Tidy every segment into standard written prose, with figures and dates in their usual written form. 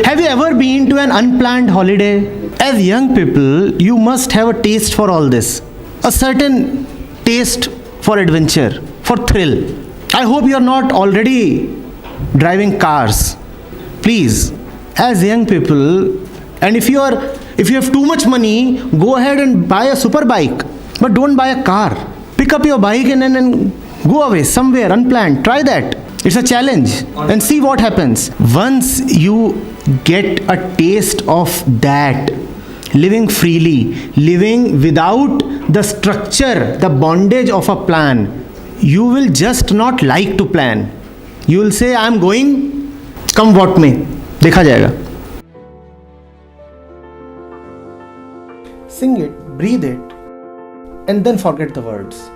Have you ever been to an unplanned holiday? As young people, you must have a taste for all this. A certain taste for adventure, for thrill. I hope you are not already driving cars. Please, as young people, and if you have too much money, go ahead and buy a super bike, but don't buy a car. Pick up your bike and then go away somewhere unplanned. Try that. It's a challenge and see what happens. Once you get a taste of that, living freely, living without the structure, the bondage of a plan, you will just not like to plan. You will say, I am going, come what may, देखा जाएगा. Sing it, breathe it, and then forget the words.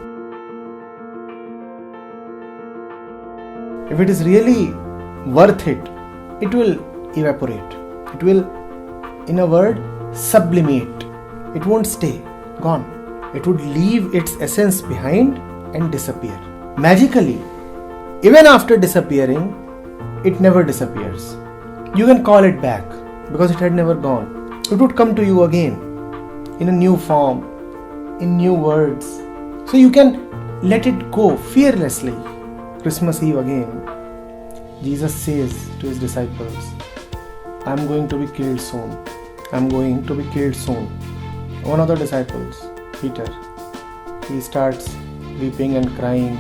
If it is really worth it, it will evaporate. It will, in a word, sublimate. It won't stay, gone. It would leave its essence behind and disappear. Magically, even after disappearing, it never disappears. You can call it back because it had never gone. It would come to you again in a new form, in new words. So you can let it go fearlessly. Christmas Eve again, Jesus says to his disciples, I am going to be killed soon. I am going to be killed soon. One of the disciples, Peter, he starts weeping and crying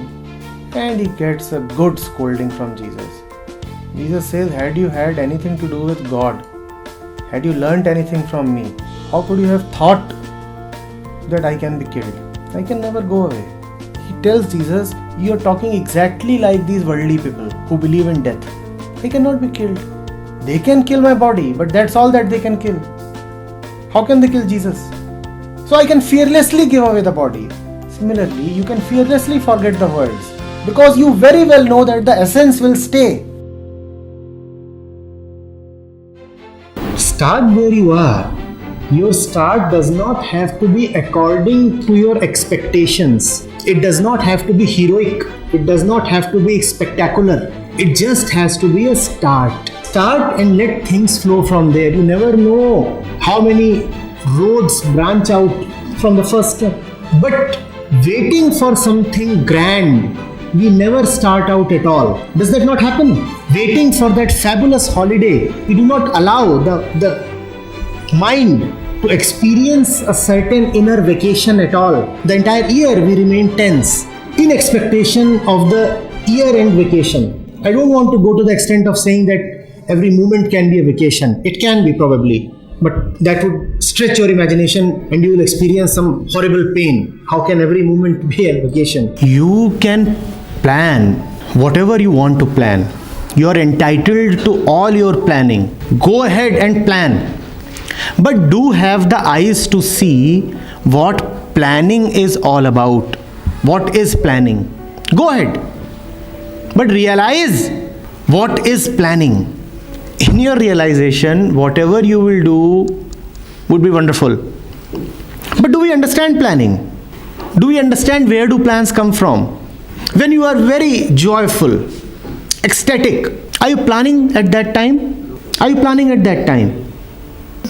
and he gets a good scolding from Jesus. Jesus says, had you had anything to do with God, had you learnt anything from me, how could you have thought that I can be killed? I can never go away. He tells Jesus, you are talking exactly like these worldly people who believe in death. They cannot be killed. They can kill my body, but that's all that they can kill. How can they kill Jesus? So I can fearlessly give away the body. Similarly, you can fearlessly forget the words because you very well know that the essence will stay. Start where you are. Your start does not have to be according to your expectations. It does not have to be heroic. It does not have to be spectacular. It just has to be a start. Start and let things flow from there. You never know how many roads branch out from the first step. But waiting for something grand, we never start out at all. Does that not happen? Waiting for that fabulous holiday, we do not allow the mind to experience a certain inner vacation at all. The entire year we remain tense in expectation of the year-end vacation. I don't want to go to the extent of saying that every moment can be a vacation. It can be probably, but that would stretch your imagination and you will experience some horrible pain. How can every moment be a vacation? You can plan whatever you want to plan. You are entitled to all your planning. Go ahead and plan. But do have the eyes to see what planning is all about. What is planning? Go ahead. But realize what is planning. In your realization, whatever you will do would be wonderful. But do we understand planning? Do we understand where do plans come from? When you are very joyful, ecstatic, are you planning at that time? Are you planning at that time?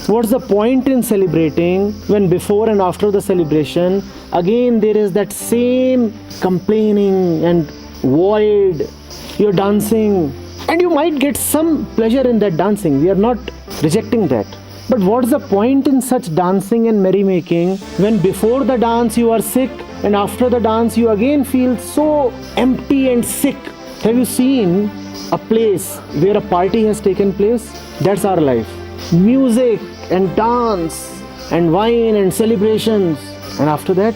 What's the point in celebrating when before and after the celebration, again there is that same complaining and void. You're dancing and you might get some pleasure in that dancing. We are not rejecting that. But what's the point in such dancing and merrymaking when before the dance you are sick and after the dance you again feel so empty and sick? Have you seen a place where a party has taken place? That's our life. Music and dance and wine and celebrations, and after that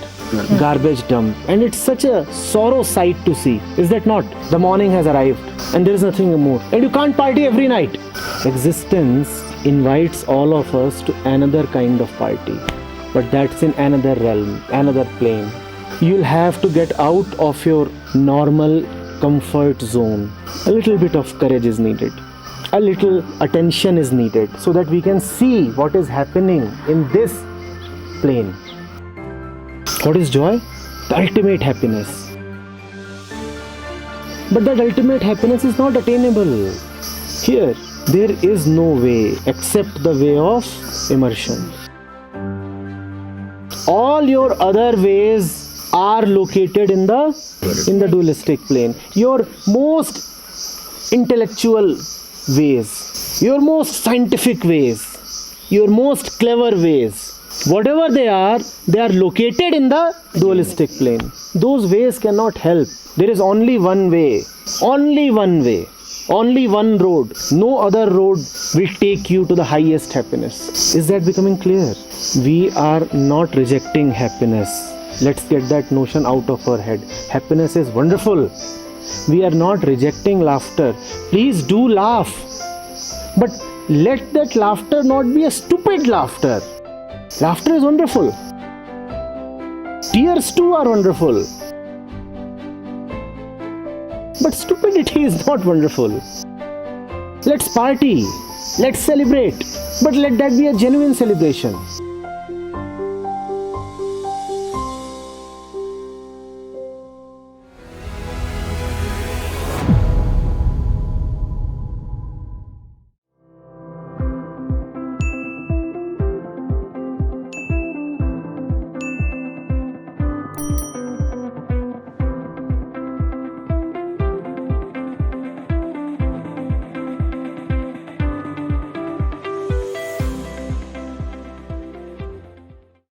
garbage dump. And it's such a sorrow sight to see, is that not? The morning has arrived and there is nothing more, and you can't party every night. Existence invites all of us to another kind of party, but that's in another realm, another plane. You'll have to get out of your normal comfort zone. A little bit of courage is needed. A little attention is needed so that we can see what is happening in this plane. What is joy? the ultimate happiness. But that ultimate happiness is not attainable. Here, there is no way except the way of immersion. All your other ways are located in the dualistic plane. Your most intellectual ways, your most scientific ways, your most clever ways, whatever they are located in the dualistic plane. Those ways cannot help. There is only one way, only one way, only one road. No other road will take you to the highest happiness. Is that becoming clear? We are not rejecting happiness. Let's get that notion out of our head. Happiness is wonderful. We are not rejecting laughter. Please do laugh. But let that laughter not be a stupid laughter. Laughter is wonderful. Tears too are wonderful. But stupidity is not wonderful. Let's party. Let's celebrate. But let that be a genuine celebration.